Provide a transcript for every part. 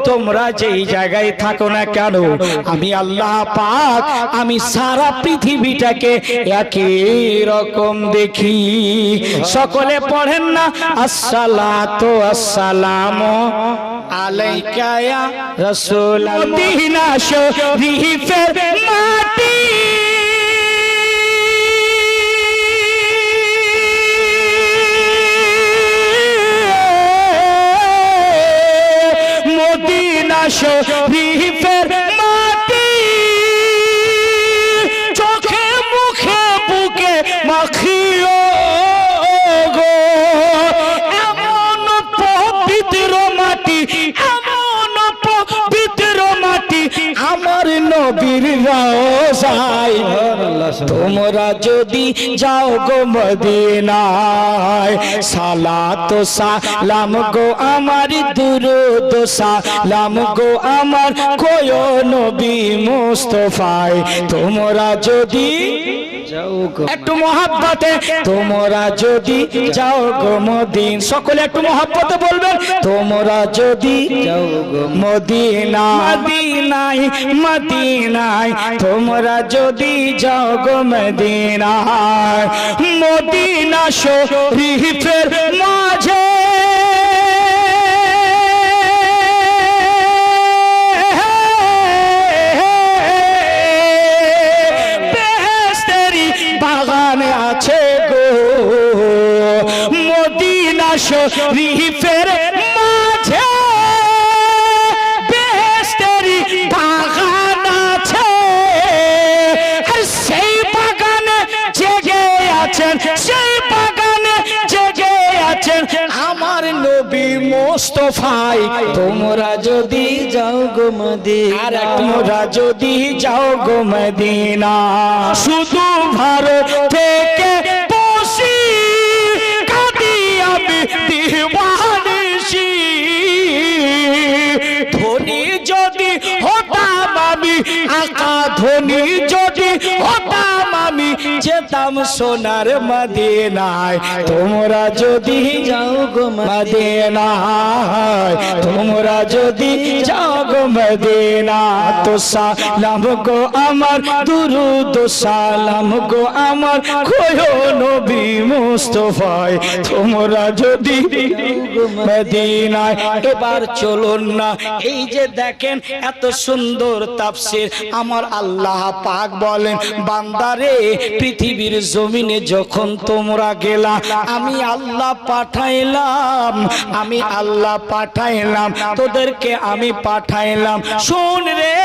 তোমরা যেই জায়গায় থাকো না কেন, আমি আল্লাহ পাক আমি সারা পৃথিবীটাকে একই রকম দেখি। সকলে পড়েন না আসসালাতু আসসালামু আলাইকা ইয়া রাসূল। মদিনা শরীফের মাটি মদিনা শরীফের মাটি চোখে মুখে বুকে মাখিও গো, এমন পবিত্র মাটি, এমন পবিত্র মাটি আমার নবীর রওজায়। তোমরা যদি যাও গো মদিনায়, সালাত সালাম গো আমার, দুরূদ সালাম গো আমার কোয় নবী মুস্তাফায়। তোমরা যদি একটু মহাব্বতে, তোমরা যদি যাও গো মদিনা, সকলে একটু মহাব্বতে বলবেন, তোমরা যদি যাও গো মদিনা, মদিনায় মদিনায়, তোমরা যদি যাও গো মদিনায়, মদিনা শরীফের মাঝে বাগানে আছে গো, মদিনা শরীফের মাঝে বেহেশতেরি বাগান আছে। আর সেই বাগানে জেগে আছেন, সেই বাগানে জেগে আছেন আমার নবী মুস্তাফায়। তোমরা যদি যাও গো মদিনা, আর তোমরা যদি যাও গো মদিনা, শুধু ভারত থেকে বসি কাঁদি আমি দিওয়ানিসি। ধনী যদি হতাম আমি, আকা ধনী যদি হতাম আমি, যেতাম সোনার মদিনায়। তোমরা যদি যাও গো মদিনায়, তোমরা যদি যাও গো মদিনা, তো সালাম গো আমার, দুরূদ সালাম গো আমার কোয় নবী মুস্তাফায়। তোমরা যদি মদিনায়। এবার চলুন না, এই যে দেখেন এত সুন্দর তাফসীর, আমার আল্লাহ পাক বলেন বান্দারে পৃথিবীর জমিনে যখন তোমরা গেলা, আমি আল্লাহ পাঠাইলাম, আমি আল্লাহ পাঠাইলাম তোদেরকে, আমি পাঠাইলাম। শোন রে,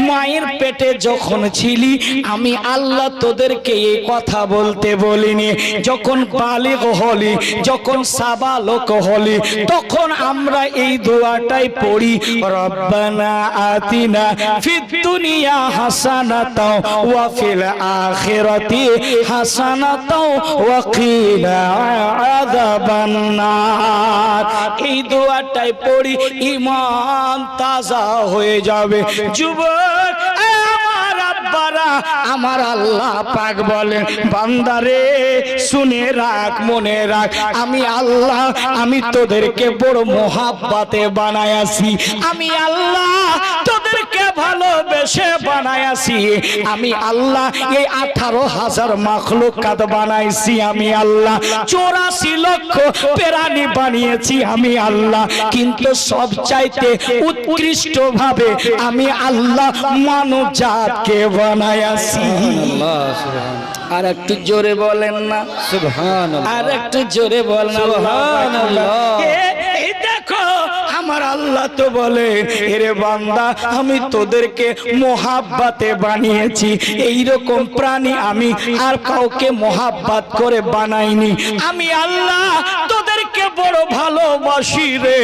মায়ের পেটে যখন ছিলি আমি আল্লাহ তোদেরকে এই কথা বলতে বলিনি। যখন বালিগ হলি, যখন সাবালক হলি, তখন আমরা এই দোয়াটাই পড়ি, রব্বানা আতিনা ফিদ দুনিয়া হাসানাতাও ওয়া ফিল আখিরাতি হাসানাতাও ওয়া কিনা আযাবান নার। এই দোয়াটাই পড়ি, ঈমান তাজা হয়ে যাবে। যুবক আমার আল্লাহ পাক বলেন বান্দারে শুনে রাখ, মনে রাখ, আমি আল্লাহ আমি তোদেরকে বড় মোহাব্বতে বানায়াছি, আমি আল্লাহ তোদেরকে ভালোবেসে বানায়াছি, আমি আল্লাহ এই 18,000 মাখলুকাত বানাইছি, আমি আল্লাহ 84 লক্ষ প্রাণী বানিয়েছি, আমি আল্লাহ। কিন্তু সব চাইতে উৎকৃষ্ট ভাবে আমি আল্লাহ মানব জাতকে বানায়াছি। আর একটু জোরে বলেন না সুবহানাল্লাহ, আর একটু জোরে বলেন সুবহানাল্লাহ। এই দেখো আমার আল্লাহ তো বলে, এরে বান্দা আমি তোদেরকে মোহাব্বতে বানিয়েছি, এই রকম প্রাণী আমি আর কাউকে মোহাব্বত করে বানাইনি। আমি আল্লাহ তোদেরকে বড় ভালোবাসি রে,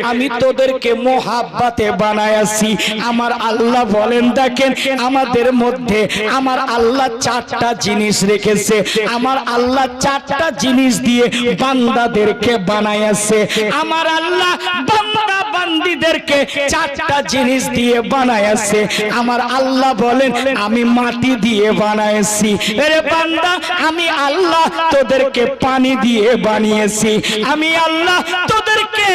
আমি তোদেরকে মোহাব্বতে বানাইছি। আমার আল্লাহ বলেন দেখেন আমাদের মধ্যে আমার আল্লাহ 4টা জিনিস রেখেছে, আমার আল্লাহ 4টা জিনিস দিয়ে বান্দাদেরকে বানাইছে। আমার আল্লাহ বান্দা বান্দীদেরকে 4টা জিনিস দিয়ে বানাইছে। আমার আল্লাহ বলেন আমি মাটি দিয়ে বানাইছি, আরে বান্দা আমি আল্লাহ তোদেরকে পানি দিয়ে বানিয়েছি, আমি আল্লাহ তোদেরকে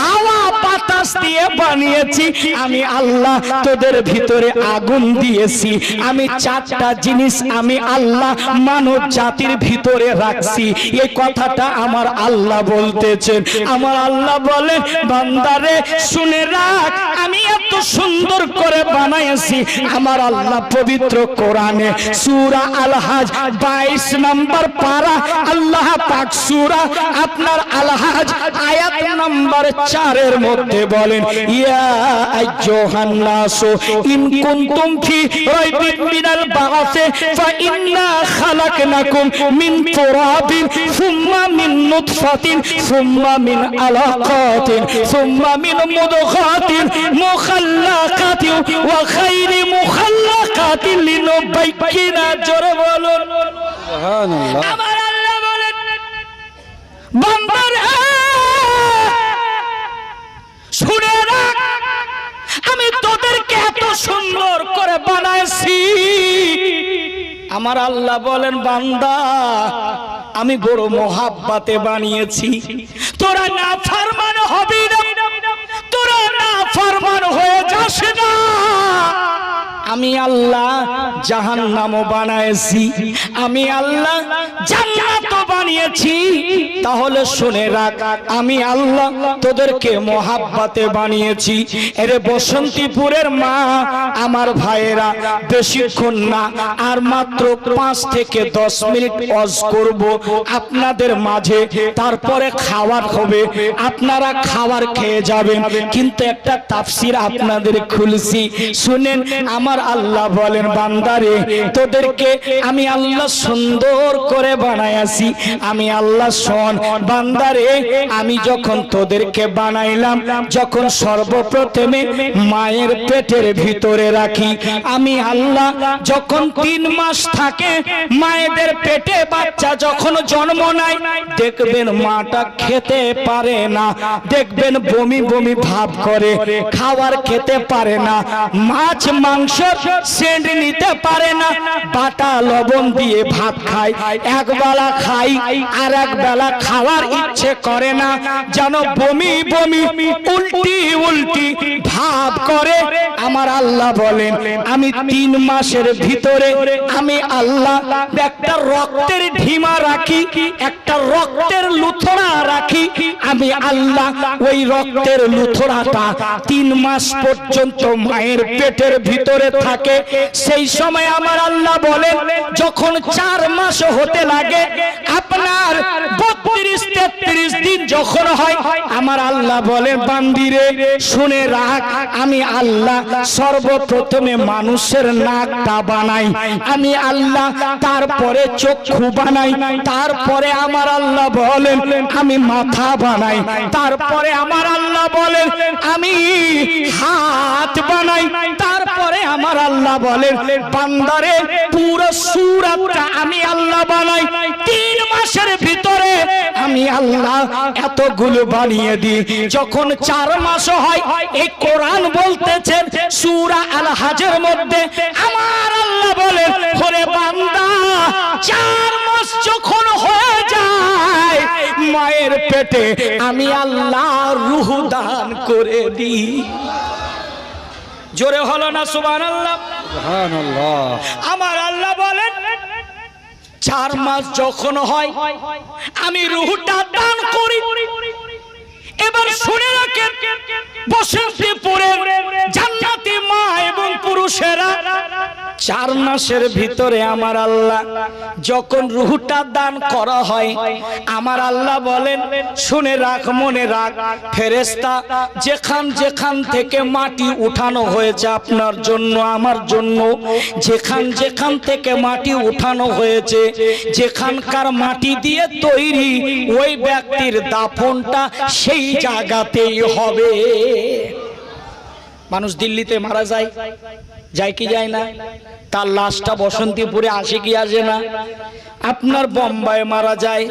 হাওয়া বাতাস দিয়ে বানিয়েছি, আমি আল্লাহ তোদের ভিতরে আগুন দিয়েছি, আমি চারটা জিনিস আমি আল্লাহ মানব জাতির ভিতরে রাখছি। এই কথাটা আমার আল্লাহ বলতেছেন। আমার আল্লাহ বলেন, বান্দারে শুনে রাখ, আমি এত সুন্দর করে বানাইছি। আমার আল্লাহ পবিত্র কোরআনে সূরা আল হাজ 22 নম্বর পারা আল্লাহ পাক সূরা আপনার আল হাজ আয়াত নম্বর 4 এর মধ্যে বলেন, ইয়া আইয়ুহান নাস ইন কুনতুম ফি রাইবিন মিনাল বা'সি ফা ইন্না খালাকনাকুম মিন তুরাবিন সুম্মা মিন নুতফাতিন সুম্মা মিন আলাকাতিন সুম্মা মিন মুদগাতিন মুখাল্লাকাতিন ওয়া খায়রি মুখাল্লাকাতিন লিনুবাইয়িনা। জোরে বলুন সুবহানাল্লাহ। আমার আল্লাহ বলেন, বান্দারে শুনে রাখ, আমি তোদেরকে এত সুন্দর করে বানাইছি। আমার আল্লাহ বলেন, বান্দা আমি বড় মোহাব্বতে বানিয়েছি, তোরা না ফরমান হবি না, তোরা না ফরমান হয়ে যাস না। আমি আল্লাহ জাহান্নামও বানাইছি, আমি আল্লাহ জান্নাতও বানিয়েছি। তাহলে শুনে রাখ, আমি আল্লাহ তোদেরকে মোহাব্বতে বানিয়েছি। এরে বসন্তীপুরের মা আমার ভাইয়েরা, বেশিক্ষণ না, আর মাত্র 5 থেকে 10 মিনিট ওয়াজ করব আপনাদের মাঝে, তারপরে খাবার হবে, আপনারা খাবার খেয়ে যাবেন। কিন্তু একটা তাফসীর আপনাদের খুলছি, শুনেন। আমার আল্লাহ বলেন, বান্দারে তোদেরকে আমি আল্লাহ সুন্দর করে বানাইছি। আমি আল্লাহ শোন বান্দারে, আমি যখন তোদেরকে বানাইলাম, যখন সর্বপ্রথমে মায়ের পেটের ভিতরে রাখি, আমি আল্লাহ যখন 3 মাস থাকে মায়েদের পেটে, বাচ্চা যখন জন্ম নেয়, দেখবেন মাটা খেতে পারে না, দেখবেন বমি বমি ভাব করে, খাবার খেতে পারে না, মাছ মাংস সেন্ট নিতে পারে না, বাটা লবণ দিয়ে ভাত খায়, একবেলা খাই আর একবেলা খাওয়ার ইচ্ছে করে না, যেন বমি বমি উল্টি উল্টি ভাব করে। আমার আল্লাহ বলেন, আমি 3 মাসের ভিতরে আমি আল্লাহ একটা রক্তের ঢিমা রাখি, একটা রক্তের লুথরা রাখি। আমি আল্লাহ ওই রক্তের লুথরাটা 3 মাস পর্যন্ত মায়ের পেটের ভিতরে থাকে। সেই সময় আমার আল্লাহ বলেন, যখন 4 মাস হতে লাগে, আপনার 32-33 দিন যখন হয়, আমার আল্লাহ বলেন, বান্দিরে শুনে রাখ, আমি আল্লাহ সর্বপ্রথমে মানুষের নাকটা বানাই, আমি আল্লাহ তারপরে চক্ষু বানাই, তারপরে আমার আল্লাহ বলেন আমি মাথা বানাই, তারপরে আমার আল্লাহ বলেন আমি হাত বানাই, তারপরে আমার আল্লাহ বলেন, বান্দারে পুরো সূরাটা আমি আল্লাহ বানাই। 3 মাসের ভিতরে আমি আল্লাহ এতগুলো বানিয়ে দিই। যখন 4 মাস হয়, এই কোরআন বলতেছেন সূরা আল হাজের মধ্যে, আমার আল্লাহ বলেন, ওরে বান্দা 4 মাস যখন হয়ে যায় মায়ের পেটে, আমি আল্লাহ রূহ দান করে দিই। জোরে হলো না সুবহানাল্লাহ? সুবহানাল্লাহ। আমার আল্লাহ বলেন, 4 মাস যখন হয় আমি রূহটা দান করি। এবার শুনে রাখেন, বসন্তীপুরের জান্নাতি মা এবং পুরুষেরা 4 মাসের ভিতরে আমার আল্লাহ যখন রূহটা দান করা হয়, আমার আল্লাহ বলেন, শুনে রাখ, মনে রাখ, ফেরেশতা যেখান যেখান থেকে মাটি উঠানো হয়েছে আপনার জন্য, আমার জন্য, যেখান যেখান থেকে মাটি উঠানো হয়েছে, যেখানকার মাটি দিয়ে তৈরি, ওই ব্যক্তির দাফনটা সেই জায়গাতেই হবে। মানুষ দিল্লিতে মারা যায়, যায় কি যায় না? তার লাশটা বসন্তীপুরে আসে কি আসে না? আপনার বোম্বাই মারা যায়,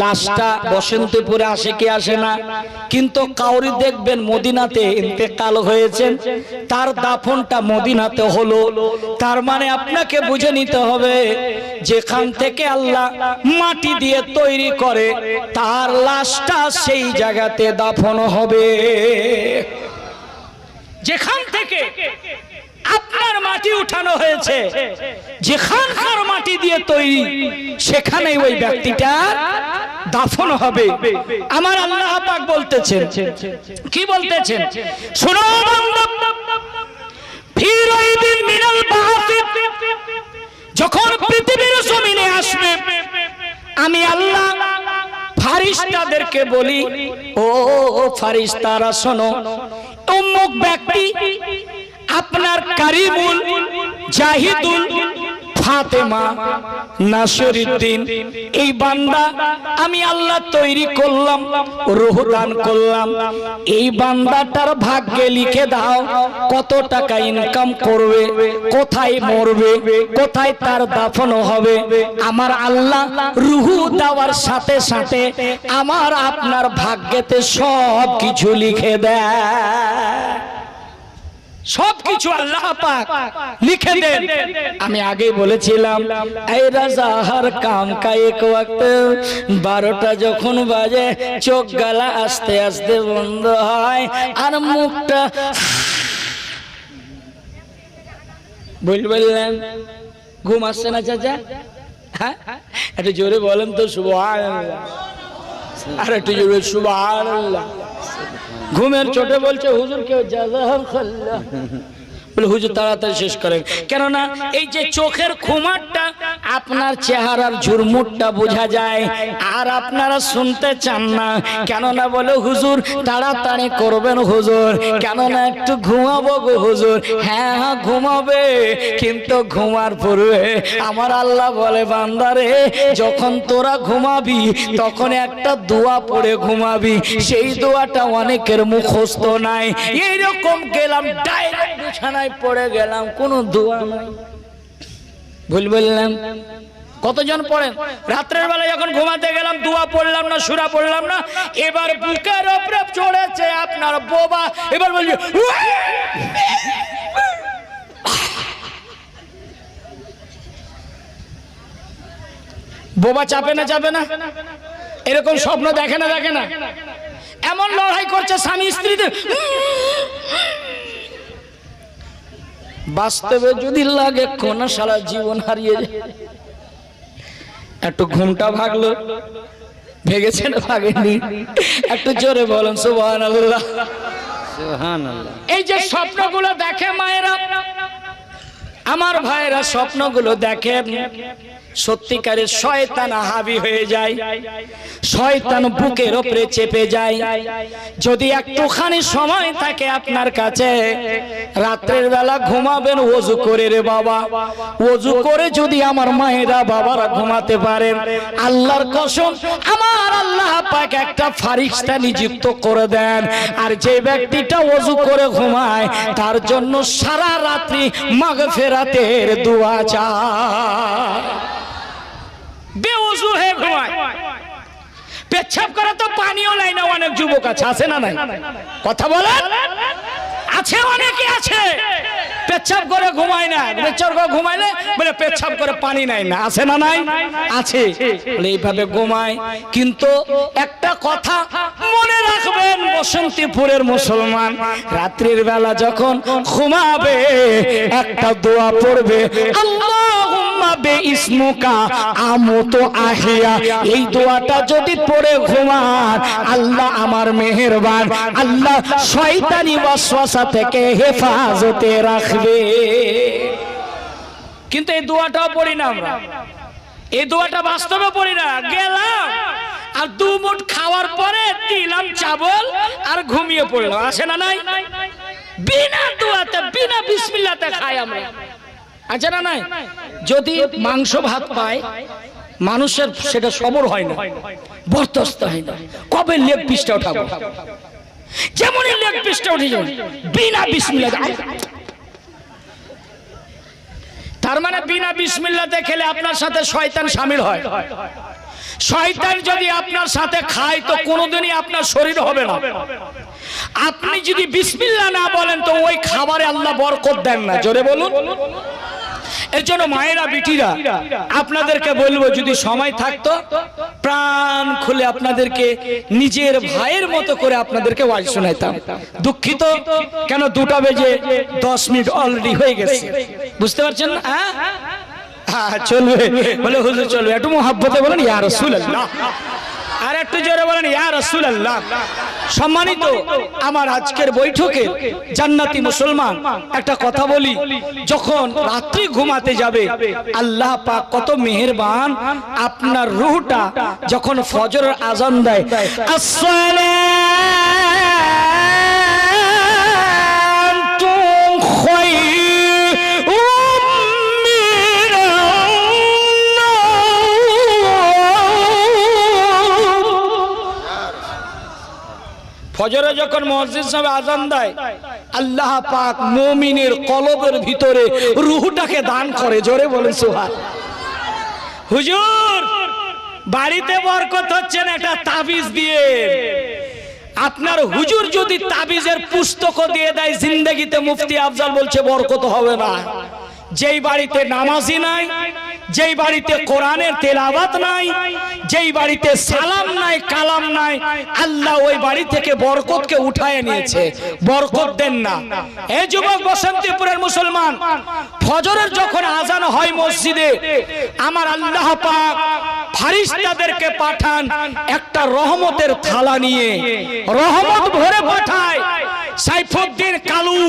লাশটা বসন্তপুরে আসে কি আসে না, কিন্তু কাউরি দেখবেন মদিনাতে ইন্তেকাল হয়েছে, তার দাফনটা মদিনাতে হলো। তার মানে আপনাকে বুঝে নিতে হবে, যেখান থেকে আল্লাহ মাটি দিয়ে তৈরি করে তার লাশটা সেই জায়গাতে দাফন হবে। যেখান থেকে আপনার মাটি উঠানো হয়েছে, যেখানকার মাটি দিয়ে তৈরি, সেখানেই ওই ব্যক্তিটার দাফন হবে। আমার আল্লাহ পাক বলতেছেন, কি বলতেছেন শুনো বান্দা, ফির ওই দিন মিনাল বাসি, যখন পৃথিবীর জমিনে আসবে আমি আল্লাহ ফারিস্তাদেরকে বলি, ও ফারিস্তারা শোনো, অমুক ব্যক্তি আপনার কারিমুল জাহিদুল ফাতেমা নাসিরউদ্দিন, এই বান্দা আমি আল্লাহ তৈরি করলাম, রূহ দান করলাম, এই বান্দাটার ভাগ্যে লিখে দাও কত টাকা ইনকাম করবে, কোথায় মরবে, কোথায় তার দাফন হবে। আমার আল্লাহ রূহ দেওয়ার সাথে সাথে আমার আপনার ভাগ্যেতে সব কিছু লিখে দেয়, সবকিছু আল্লাহ পাক লিখে দেন। আমি আগে বলেছিলাম এই রাজা হর কাম কা এক ওয়াক্ত, 12টা যখন বাজে চোখ গলা আস্তে আস্তে বন্ধ হয় আর মুখটা বললেন ঘুম আসছে না চাচা, হ্যাঁ একটু জোরে বলেন তো সুবহানাল্লাহ, আর একটু জোরে সুবহানাল্লাহ। ঘুমের চোটে বলছে হুজুর কেউ জাযাকাল্লাহ, বলে হুজুর তাড়াতাড়ি শেষ করেন, কেননা এই যে চোখের খুমারটা আপনার চেহারার ঝুরমুটটা বোঝা যায়, আর আপনারা শুনতে চান না, কেননা বলে হুজুর তাড়াতাড়ি করবেন হুজুর, কেননা একটু ঘুমাবো গো হুজুর। হ্যাঁ হ্যাঁ ঘুমাবে, কিন্তু ঘুমার পূর্বে আমার আল্লাহ বলে বান্দারে যখন তোরা ঘুমাবি তখন একটা দোয়া পড়ে ঘুমাবি, সেই দোয়াটা অনেকের মুখস্থ নাই। এইরকম গেলাম ডাইরেক্ট বিছানায় পড়ে গেলাম, কোনো দোয়া নাই, ভুল বললাম। কতজন পড়েন রাত্রের বেলা যখন ঘুমাতে গেলাম দোয়া পড়লাম না, সূরা পড়লাম না, এবার বুকের উপরে চড়েছে আপনার বোবা, এবার বলছে বোবা চাপে না, চাপে না, এরকম স্বপ্ন দেখে না, দেখে না, এমন লড়াই করছে স্বামী স্ত্রীতে। বাস্তবে যদি লাগে কোন সারা জীবন হারিয়ে যায়। একটু ঘুমটা ভাগলো, ভেগেছে না ভাগেনি, একটু জোরে বলেন সুবহানাল্লাহ, সুবহানাল্লাহ। এই যে স্বপ্নগুলো দেখে মায়েরা, আমার ভাইরা স্বপ্নগুলো দেখে, সত্যিকারের শয়তান হাবি হয়ে যায়, শয়তান বুকের উপরে চেপে যায়। যদি একটুখানি সময় থাকে আপনার কাছে, রাত্রের বেলা ঘুমাবেন ওযু করে রে বাবা, ওযু করে যদি আমার মায়েরা বাবারা ঘুমাতে পারেন, আল্লাহর কসম আমার আল্লাহ পাক একটা ফারিস্তা নিযুক্ত করে দেন, আর যে ব্যক্তিটা ওযু করে ঘুমায় তার জন্য সারা রাত্রি মাগফিরাতের দোয়া চায়। বেউযু হয়ে ঘুমায়, পেচ্ছাপ করে তো পানিও লাই না, অনেক যুবক আছে না নাই, কথা বলেন, আছে অনেকে আছে, পেচ্ছাপ করে ঘুমায় না, পেচ্ছাপ করে ঘুমাইলে বলে পেচ্ছাপ করে পানি নাই না, আছে না নাই, আছে, বলে এইভাবে ঘুমায়। কিন্তু একটা কথা মনে রাখবেন বসন্তীপুরের মুসলমান, রাত্রির বেলা যখন ঘুমাবে একটা দোয়া পড়বে, আল্লাহুম্মা বিইসমুকা আমুতু আহিয়া, এই দোয়াটা যদি পড়ে ঘুমান আল্লাহ আমার মেহেরবান, আল্লাহ শয়তানি ওয়াসওয়াসা থেকে হেফাজতে রাখবে। কিন্তু এই দোয়াটাও পড়ি না আমরা, এই দোয়াটা বাস্তবে পড়ি না, গেলাম আর 2 মুঠ খাওয়ার পরে দিলাম চাবল আর ঘুমিয়ে পড়লাম, আসে না নাই, বিনা দোয়াতে বিনা বিসমিল্লাহতে খাই আমরা, আছে না নাই। যদি মাংস ভাত পায় মানুষের সেটা সবর হয় না, বরদাস্ত হয় না, কবে লেগ পিসটা উঠাবো, যেমনই লেগ পিসটা উঠে যাবে বিনা বিসমিল্লাহ। তার মানে বিনা বিসমিল্লাতে খেলে আপনার সাথে শয়তান শামিল হয়। শয়তান যদি আপনার সাথে খায় তো কোনোদিনই আপনার শরীর হবে না। আপনি যদি বিসমিল্লাহ না বলেন তো ওই খাবারে আল্লাহ বরকত দেন না। জোরে বলুন। এর জন্য মায়েরা বিটিরা আপনাদেরকে বলবো, যদি সময় থাকতো প্রাণ খুলে আপনাদেরকে নিজের ভাইয়ের মতো করে আপনাদেরকে ওয়াজ শোনাইতাম। দুঃখিত, কেন 2টা বেজে 10 মিনিট অলরেডি হয়ে গেছে, বুঝতে পারছেন না? হ্যাঁ চলবে, বলে হুজুর চলবে। একটু মোহাব্বতে বলেন ইয়া রাসূলুল্লাহ, আর একটু জোরে বলেন ইয়া রাসূলুল্লাহ। সম্মানিত আমার আজকের বৈঠকে জান্নাতি মুসলমান, একটা কথা বলি, যখন রাত্রি ঘুমাতে যাবে আল্লাহ পাক কত মেহেরবান, আপনার রূহটা যখন ফজরের আজান দেয় আসসালাতু ফজরে যখন মসজিদ সাহেব আজান দেয় আল্লাহ পাক মুমিনের কলবের ভিতরে রূহটাকে দান করে। জোরে বলেন সুবহানাল্লাহ। হুজুর বাড়িতে বরকত হচ্ছে না, একটা তাবিজ দিয়ে। আপনার হুজুর যদি তাবিজের পুস্তকও দিয়ে দেয় জিন্দেগিতে মুফতি আফজাল বলছে বরকত হবে না। যেই বাড়িতে নামাজি নাই, যেই বাড়িতে কোরআনের তেলাওয়াত নাই, যেই বাড়িতে সালাম নাই, কালাম নাই, আল্লাহ ওই বাড়ি থেকে বরকতকে উঠায় নিয়েছে, বরকত দেন না। এই যুবক বসন্তীপুরের মুসলমান, ফজরের যখন আজান হয় মসজিদে, আমার আল্লাহ পাক ফেরেশতাদেরকে পাঠান একটা রহমতের থালা নিয়ে, রহমত ভরে পাঠায়। সাইফুদ্দিন কালু,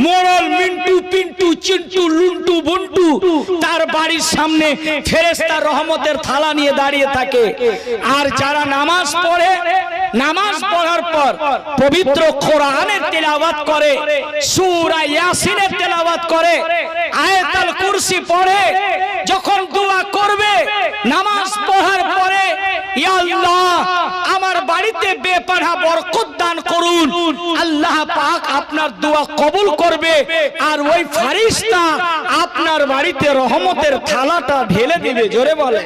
মোড়ল, মিন্টু, পিন্টু, চিন্টু, লুন্টু, বন্টু, তার বাড়ির সামনে ফেরেশতা রহমতের থালা নিয়ে দাঁড়িয়ে থাকে। আর যারা নামাজ পড়ে, নামাজ পড়ার পর পবিত্র কোরআনের তেলাওয়াত করে, সূরা ইয়াসিনের তেলাওয়াত করে, আয়াতুল কুরসি পড়ে, যখন দোয়া করবে নামাজ পড়ার পরে, ইয়া আল্লাহ আমার বাড়িতে বেপনাহ বরকত দান করুন, আল্লাহ পাক আপনার দোয়া কবুল করবে। আর ওই ফেরেশতা আপনার বাড়িতে রহমতের থালাটা ঢেলে দিবে। জোরে বলে।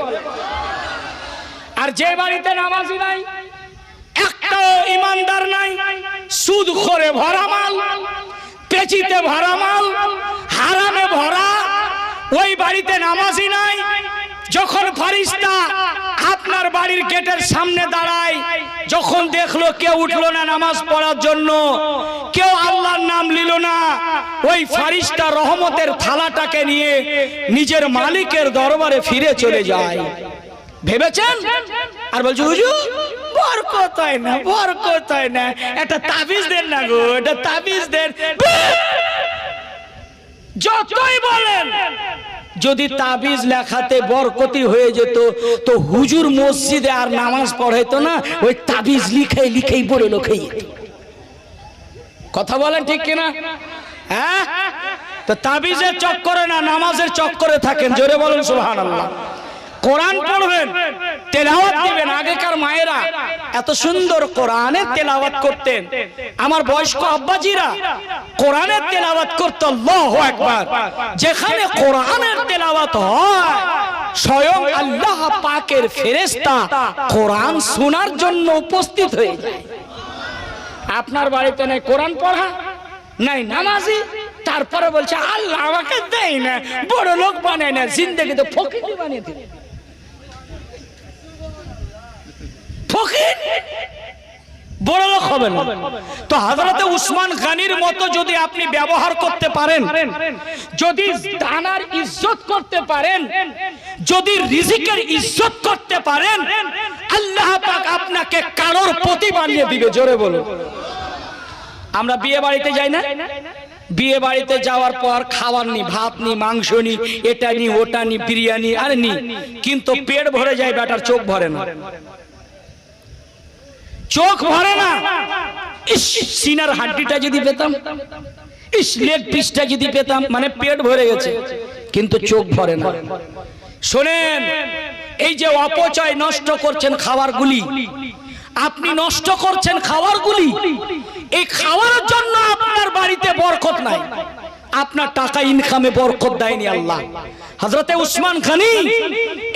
আর যে বাড়িতে নামাজি নাই, একটা ইমানদার নাই, সুদ করে ভরা মাল, পেচিতে ভরা মাল, হারামে ভরা, ওই বাড়িতে নামাজি নাই। যখন ফেরেশতা আপনার বাড়ির গেটের সামনে দাঁড়ায়, যখন দেখলো কেউ উঠলো না নামাজ পড়ার জন্য, কেউ আল্লাহর নাম নিল না, ওই ফেরেশতা রহমতের থালাটাকে নিয়ে নিজের মালিকের দরবারে ফিরে চলে যায়। ভেবেছেন? আর বলছে হুজুর বরকত হয় না, বরকত হয় না, একটা তাবিজ দেন না গো, এটা তাবিজ দেন। যতই বলেন, যদি তাবিজ লেখাতে বরকতি হয়ে যেত তো হুজুর মসজিদে আর নামাজ পড়াইতো না, ওই তাবিজ লিখে লিখেই বড় লোক হয়ে যেত। কথা বলেন ঠিক কিনা? হ্যাঁ, তো তাবিজের চক্করে না, নামাজের চক্করে থাকেন। জোরে বলেন সুবহানাল্লাহ। কোরআন পড়বেন, তেলাওয়াত দিবেন। আগেকার মায়েরা এত সুন্দর কোরআনের তেলাওয়াত করতেন। আমার বয়স্ক আব্বাজিরা কোরআনের তেলাওয়াত করত। আল্লাহু আকবার। যেখানে কোরআনের তেলাওয়াত হয়, স্বয়ং আল্লাহ পাকের ফেরেশতা কোরআন শোনার জন্য উপস্থিত হয়ে যায়। আপনার বাড়িতে নাই কোরআন পড়া, নাই নামাজি, তারপরে বলছে আল্লাহ আমাকে দেয় না, বড় লোক বানায় না, জিন্দেগিতে ফকির বানিয়ে দিল। ফকির বড় লোক হবে না। তো হযরতে উসমান গনির মতো যদি আপনি ব্যবহার করতে পারেন, যদি দানার ইজ্জত করতে পারেন, যদি রিজিকের ইজ্জত করতে পারেন, আল্লাহ পাক আপনাকে কারোর প্রতি বানিয়ে দিবে। জোরে বলুন। আমরা বিয়ে বাড়িতে যাই না, বিয়ে বাড়িতে যাওয়ার পর খাবার নি, ভাত নি, মাংস নি, এটা নি, ওটা নি, বিরিয়ানি আর নি, কিন্তু পেট ভরে যায়, বেটার চোখ ভরে না। চোখ ভরে না। ইস, সিনার হাড্ডিটা যদি পেতাম, ইস, লেগ পিসটা যদি পেতাম, মানে পেট ভরে গেছে কিন্তু চোখ ভরে না। শোনেন, এই যে অপচয় নষ্ট করছেন খাবারগুলি, আপনি নষ্ট করছেন খাবারগুলি, এই খাওয়ার জন্য আপনার বাড়িতে বরকত নাই। আপনার টাকা ইনকামে বরকত দেয়নি আল্লাহ। হযরতে উসমান গনি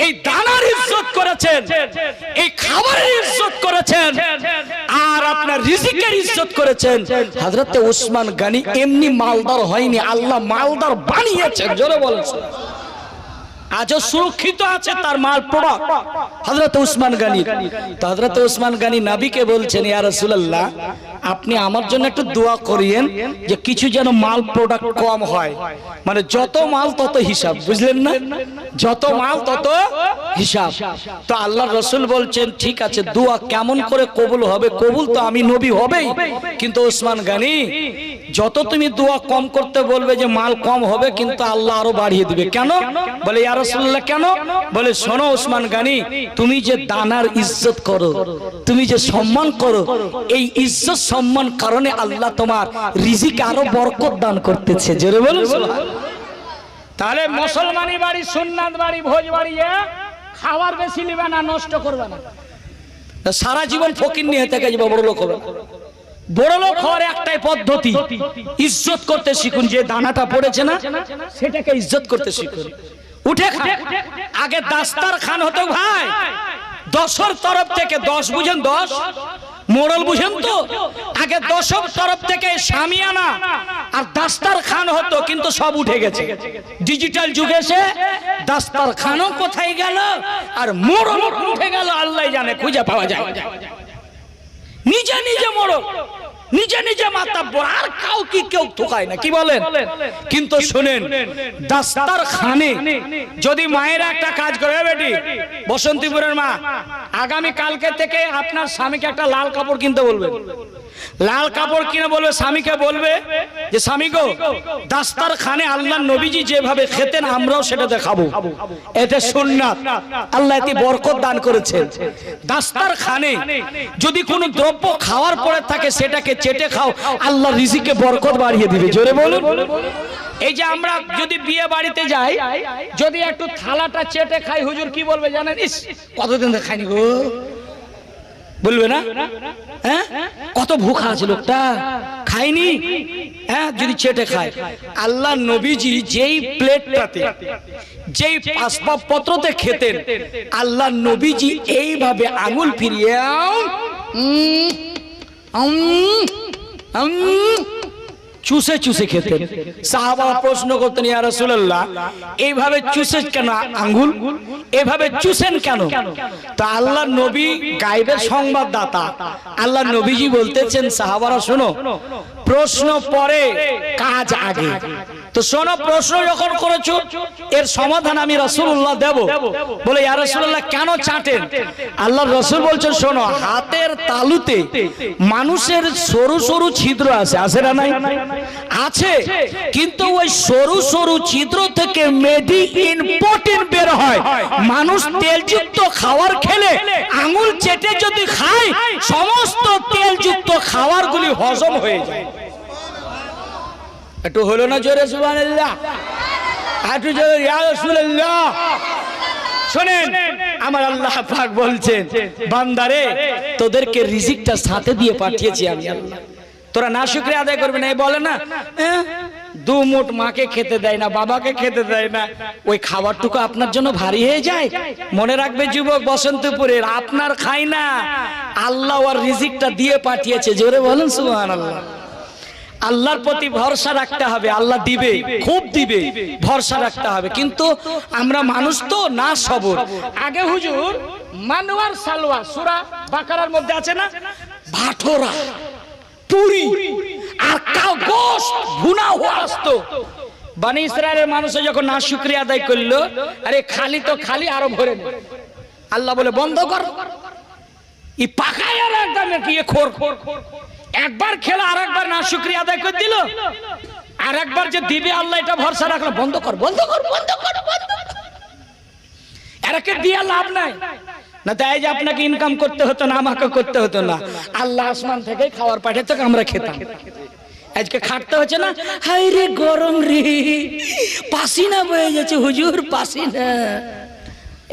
এই দানার ইজ্জত করেছেন, এই খাবারের ইজ্জত করেছেন, আর আপনার রিজিকের ইজ্জত করেছেন। হযরতে উসমান গনি এমনি মালদার হয়নি, আল্লাহ মালদার বানিয়েছেন। জোরে বলেন। আজও সুরক্ষিত আছে তার মাল প্রোডাক্ট হযরত উসমান গনি। তো হযরত উসমান গনি নবীকে বলছেন, ইয়া রাসূলুল্লাহ, আপনি আমার জন্য একটু দোয়া করিয়েন যে কিছু যেন মাল প্রোডাক্ট কম হয়, মানে যত মাল তত হিসাব, বুঝলেন না? যত মাল তত হিসাব। তো আল্লাহর রাসূল বলছেন, ঠিক আছে, দোয়া কেমন করে কবুল হবে? কবুল তো আমি নবী হবেই, কিন্তু উসমান গনি যত তুমি দোয়া কম করতে বলবে যে মাল কম হবে, কিন্তু আল্লাহ আরো বাড়িয়ে দিবে। কেন? বলে ইয়া রাসূলুল্লাহ কেন? বলে শোনো উসমান গনি, তুমি যে দানার ইজ্জত করো, তুমি যে সম্মান করো, এই ইজ্জত সম্মান কারণে আল্লাহ তোমার রিজিকে আরো বরকত দান করতেছে। জোরে বলুন সুবহানাল্লাহ। তাহলে মুসলমানি বাড়ি, সুন্নাত বাড়ি, ভোজ বাড়ি, খাবার বেশি নেবে না, নষ্ট করবে না, সারা জীবন ফকির নিয়ে থেকে যাবে, বড় লোক হবে। বড় লোক হওয়ার একটাই পদ্ধতি, ইজ্জত করতে শিখুন। যে দানাটা পড়েছে না, সেটাকে ইজ্জত করতে শিখুন। উঠে খান। আগে দাস্তার খান হতো ভাই, 10 তরফ থেকে 10, বুঝেন 10 মোড়ল, বুঝেন তো? আগে 10 তরফ থেকে শামিয়ানা আর দাস্তার খান হতো, কিন্তু সব উঠে গেছে। ডিজিটাল যুগে এসে দাস্তার খানও কোথায় গেল আর মোড়ল উঠে গেল, আল্লাহ জানে, খুঁজে পাওয়া যায়। নিজে নিজে মোড়ল, নিজে নিজে মাতাব্বর, আর কাউকে কেউ ঠকায় না, কি বলেন? কিন্তু শুনেন, দাস্তার খানে যদি মায়েরা একটা কাজ করে, বেটি বসন্তীপুরের মা, আগামী কালকে থেকে আপনার স্বামীকে একটা লাল কাপড় কিনতে বলবে। লাল কাপড় কিনে বলবে স্বামীকে, বলবে যে স্বামী গো, দাস্তার খানে আল্লাহর নবীজি যেভাবে খেতেন আমরাও সেটা দেখাবো। এতে সুন্নাত, আল্লাহ এতে বরকত দান করেছেন। দাস্তার খানে যদি কোনো দ্রব্য খাওয়ার পরে থাকে, সেটাকে চেটে খাও, আল্লাহ রিজিকে বরকত বাড়িয়ে দিবে। জোরে বলুন। এই যে আমরা যদি বিয়ে বাড়িতে যাই, যদি একটু থালাটা চেটে খাই, হুজুর কি বলবে জানেন? ইস, কতদিন ধরে খাইনি গো, বলবে না? হ্যাঁ, কত ভুখা আছে লোকটা, খায়নি। হ্যাঁ, যদি চেটে খায়। আল্লাহ নবীজি যেই প্লেটটাতে, যেই আসবাবপত্রতে খেতেন, আল্লাহ নবীজি এইভাবে আঙুল ফিরিয়ে চুষে চুষে খেতেন। সাহাবারা প্রশ্ন করতেন, ইয়া রাসূলুল্লাহ, এইভাবে চুষে কেন আঙ্গুল, এভাবে চুষেন কেন? তো আল্লাহ নবী গায়বের সংবাদদাতা, আল্লাহ নবীজি বলতেছেন, সাহাবারা শোনো, প্রশ্ন পরে কাজ আগে। তো শোনো, প্রশ্ন যখন করেছো, এর সমাধান আমি রাসূলুল্লাহ দেব। বলে ইয়া রাসূলুল্লাহ কেন চাটেন? আল্লাহর রাসূল বলছেন, শোনো, হাতের তালুতে মানুষের সরু সরু ছিদ্র আছে, আছে না নাই? আছে, কিন্তু ওই সরু সরু ছিদ্র থেকে মেডি ইন প্রোটিন বের হয়। মানুষ তেলযুক্ত খাবার খেলে আঙুল চেটে যদি খায়, সমস্ত তেলযুক্ত খাবারগুলি হজম হয়ে যায়। একটু হলো না জোরে সুবহানাল্লাহ? একটু জোরে ইয়া রাসূলুল্লাহ। শুনেন, আমার আল্লাহ পাক বলছেন, বান্দারে, তোদেরকে রিজিকটা সাথে দিয়ে পাঠিয়েছি আমি আল্লাহ, তোরা না শুকরিয়া আদায় করবি না। এই বলে না, 2 মুঠ মাকে খেতে দেয় না, বাবাকে খেতে দেয় না, ওই খাবারটুকু আপনার জন্য ভারী হয়ে যায়। মনে রাখবে যুবক বসন্তপুরের, আপনার খাই না, আল্লাহ ওর রিজিকটা দিয়ে পাঠিয়েছে। জোরে বলেন সুবহানাল্লাহ। আল্লাহর প্রতি ভরসা রাখতে হবে, আল্লাহ দিবে, খুব দিবে, ভরসা রাখতে হবে। কিন্তু আমরা মানুষ তো না সবর। আগে হুজুর মানওয়ার সালোয়ার সূরা বাকারার মধ্যে আছে না, ভাটোরা, পুরি আর গোশত ভুনা হয়ে আসতো। বনি ইসরায়েলের মানুষ যখন না শুকরিয়া আদায় করলো, আরে খালি তো খালি, আরো ভরে নে। আল্লাহ বলে বন্ধ কর, ই পাকায় আর একদম কি খোর, একবার খেলো আর একবার না শুকরিয়া আদায় করে দিল, আর একবার যে দিবে আল্লাহ এটা ভরসা রাখলো, বন্ধ কর বন্ধ কর বন্ধ কর বন্ধ কর। এরাকে দিয়ে লাভ নাই না, তাই যে আপনাকে ইনকাম করতে হতো না, আমাকে করতে হতো না, আল্লাহ আসমান থেকে খাবার পাঠাতো, আমরা খেতাম। আজকে খাটতে হচ্ছে না, হাই রে গরম রে, পাসিনা বয়ে যাচ্ছে হুজুর, পাসিনা।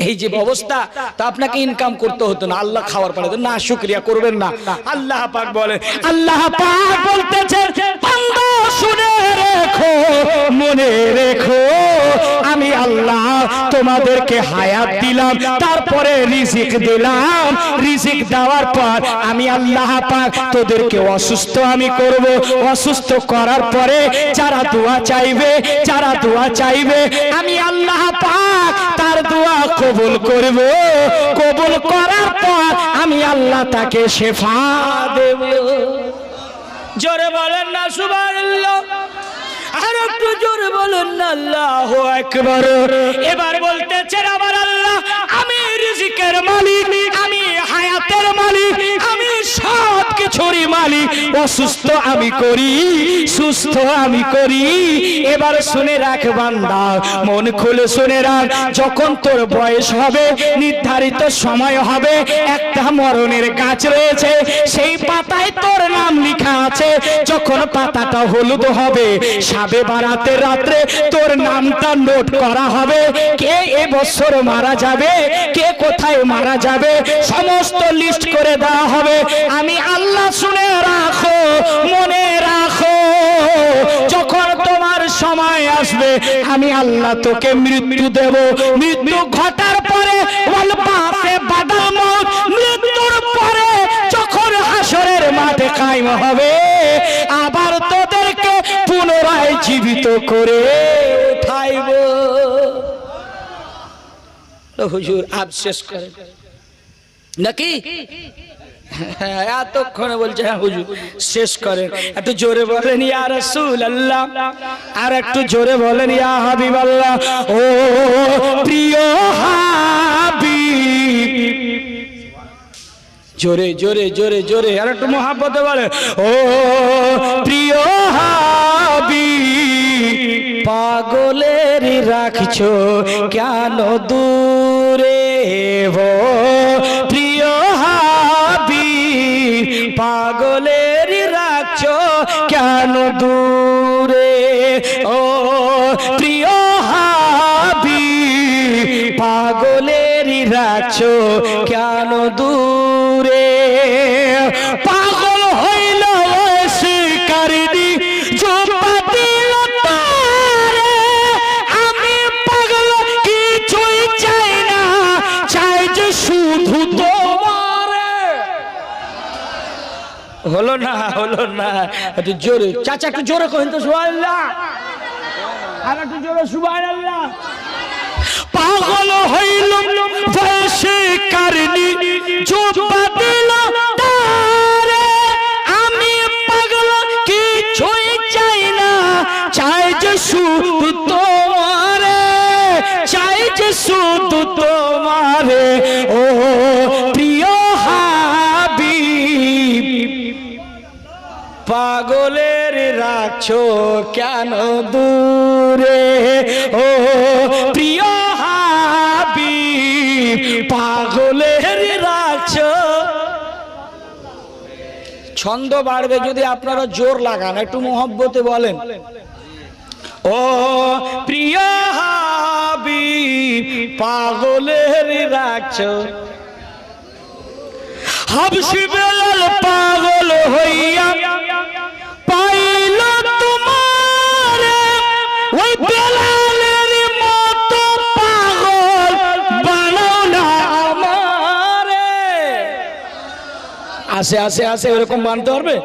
এই যে অবস্থা, তা আপনাকে ইনকাম করতে হতো না, আল্লাহ খাবার পাঠাতো না, শুকরিয়া করবেন না। আল্লাহ পাক বলে, আল্লাহ পাক বলতেছেন, বান্দা শুনে রেখো, তোমাদেরকে হায়াত দিলাম, তারপরে রিজিক দিলাম, রিজিক দেওয়ার পর আমি আল্লাহ পাক তোদেরকে অসুস্থ আমি করব, অসুস্থ করার পরে যারা দোয়া চাইবে, যারা দোয়া চাইবে আমি আল্লাহ পাক তার দোয়া কবুল করব, কবুল করার পর আমি আল্লাহ তাকে শেফা দেব। জোরে বলেন না সুবহানাল্লাহ, আর একটু জোরে বলেন না আল্লাহু আকবার। এবার বলতেছেন আমার আল্লাহ আমি রিজিকের মালিক, আমি হায়াতের মালিক, আমি সব কিছুরই মালিক, অসুস্থ আমি করি, সুস্থ আমি করি। এবার শুনে রাখ বান্দা, মন খুলে শুনে রাখ, যখন তোর বয়স হবে, নির্ধারিত সময় হবে, একটা মরণের গাছ রয়েছে, সেই পাতায় তোর নাম লেখা আছে। যখন পাতাটা হলুদ হবে, সাবে বারাতের রাত্রে তোর নামটা নোট করা হবে, কে এবছর মারা যাবে, কে কোথায় মারা যাবে, সমস্ত লিস্ট করে দেওয়া হবে। আমি আল্লাহ শুনে রাখো, মনে রাখো, যখন তোমার সময় আসবে আমি আল্লাহ তোকে মৃত্যু দেব। মৃত্যু ঘটার পরে মৃত্যুর পরে যখন হাসরের মাঠে কায়েম হবে, আবার তোদেরকে পুনরায় জীবিত করে উঠাইব। হুজুর আপ শেষ করে নাকি? এতক্ষণে বলছে হ্যাঁ হুজুর শেষ করেন। একটু জোরে বলেন ইয়া রাসূলুল্লাহ, আর একটু জোরে বলেন ইয়া হাবিবাল্লাহ। ও প্রিয় হাবিব, জোরে জোরে জোরে জোরে আর একটু মহব্বতে বলে ও প্রিয় হাবিব, পাগলের রাখছো কেন দূরে, ও প্রিয় হাবিব, পাগলের রাখছো কেন দূরে, ও প্রিয় হাবিব, পাগলের রাখছো কেন দূরে। পাগল হইল শিকারিনী জোপাতিল তারে, আমি পাগল কিছুই চাই না, চাই যে শুধু তোমারে। হলো না, হলো না, একটু জোরে চাচা, একটু জোরে কহেন তো সুবহানাল্লাহ, আর একটু জোরে সুবহানাল্লাহ। পাগল হইল শিকারিনী জোপাতিল তারে, আমি পাগল কিছুই চাই না, চাই যে শুধু তোমারে, চাই যে শুধু তোমারে। ও প্রিয় হাবিব, পাগলের রাখছো কেন দূরে, ও প্রিয় হাবিব, পাগলের রাখছো। ছন্দ বাড়বে যদি আপনারা জোর লাগান, একটু মহব্বতে বলেন ও প্রিয় হাবিব, পাগলের রাখছো। হাবশি বেলাল পাগল হইয়া পাইল তোমারে, ওই বেলালের মতো পাগল বানাও না আমারে। আসে আসে আসে ওরকম বানতে পারবে,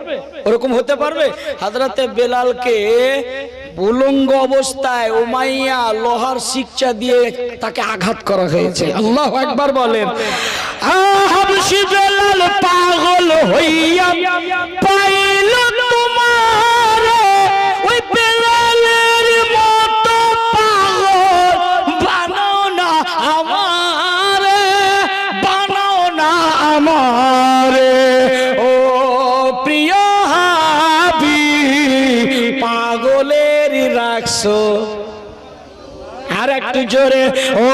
ওরকম হতে পারবে? হযরতে বেলালকে উলঙ্গ অবস্থায় উমাইয়া লোহার শিকচা দিয়ে তাকে আঘাত করা হয়েছে। আল্লাহু আকবার বলেন। হাবশি বেলাল পাগল হইয়া পাইল তোমারে, ওই বেলালের মতো পাগল বানাও না আমারে, বানাও না আমারে। ও প্রিয় হাবিব, পাগলের রাখছো। আর একটু জোরে ও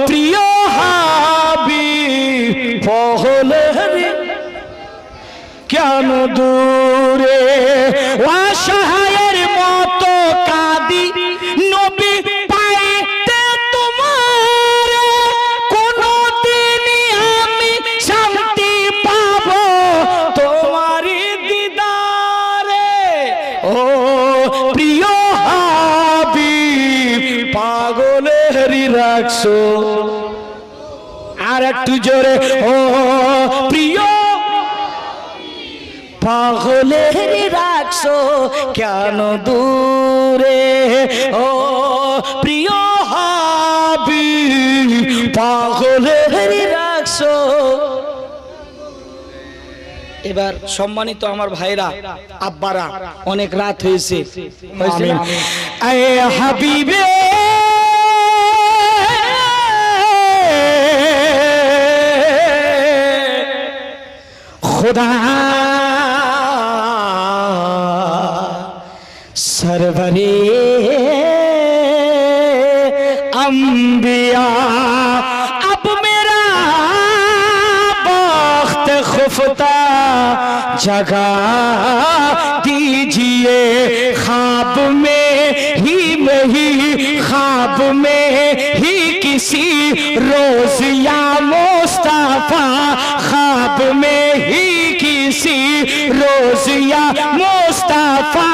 প্রিয় হাবিব, পাগলের কেন দূরে। অসহায়ের মতো কাঁদি নবী পাইতে তোমারে, কোনদিনই আমি শান্তি পাবো তোমারই দিদারে। ও প্রিয় হাবিব, পাগলের রাখছো আর একটু জোরে ও প্রিয় পাগলের রাখছো কেন দূরে ও প্রিয় হাবিব পাগলের রাখছো। এবার সম্মানিত আমার ভাইরা আব্বারা অনেক রাত হয়েছে এ হাবিবে खुदा सरवरे अंबिया अब मेरा बख्त खुफता जगा दीजिए ख्वाब में ख्वाब में ही किसी रोज या मुस्तफा ख्वाब में ही किसी रोज या मुस्तफा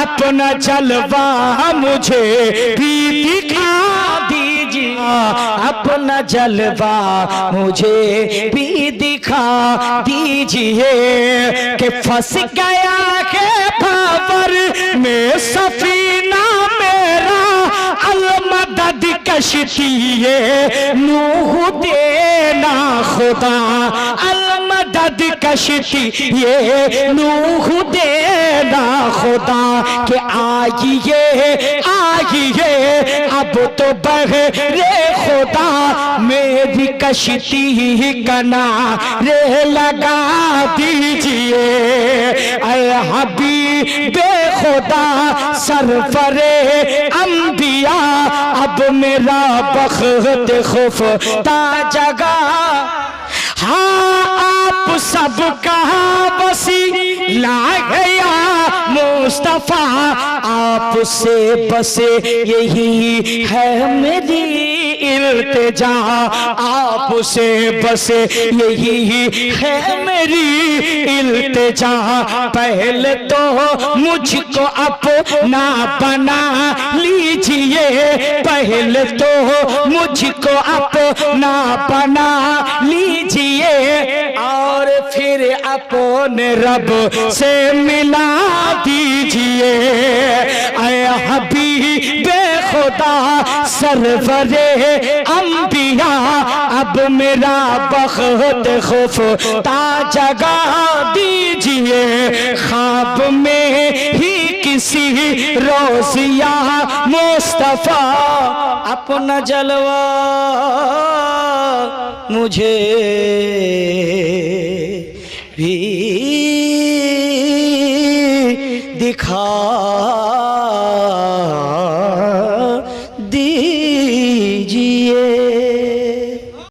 अपना जलवा मुझे भी दिखा दीजिए अपना जलवा मुझे भी दिखा दीजिए कि फंस गया के भावर में सफीना मेरा अलमदद कश्ती नूह देना खुदा अलमदद कश्ती नूह देना खुदा के आइए आइए अब तो बहरे खुदा मेरी कश्ती किनारे लगा दीजिए ऐ हबीबे खुदा सरवरे अंबिया अब मेरा बख्त खुफता जगा हाँ आप सबका वसीला गया मुस्तफा आपसे बसे यही है मेरी इल्तिजा आपसे बसे यही है मेरी इल्तिजा पहले तो मुझको अपना बना लीजिए पहले तो मुझको अपना बना लीजिए और फिर अपने रब से मिला दीजिए ऐ हबीबे खुदा सरवरे अंबिया अब मेरा बख्त खुफता जगा दीजिए ख्वाब में ही किसी रोज़िया मुस्तफा अपना जलवा मुझे भी दिखा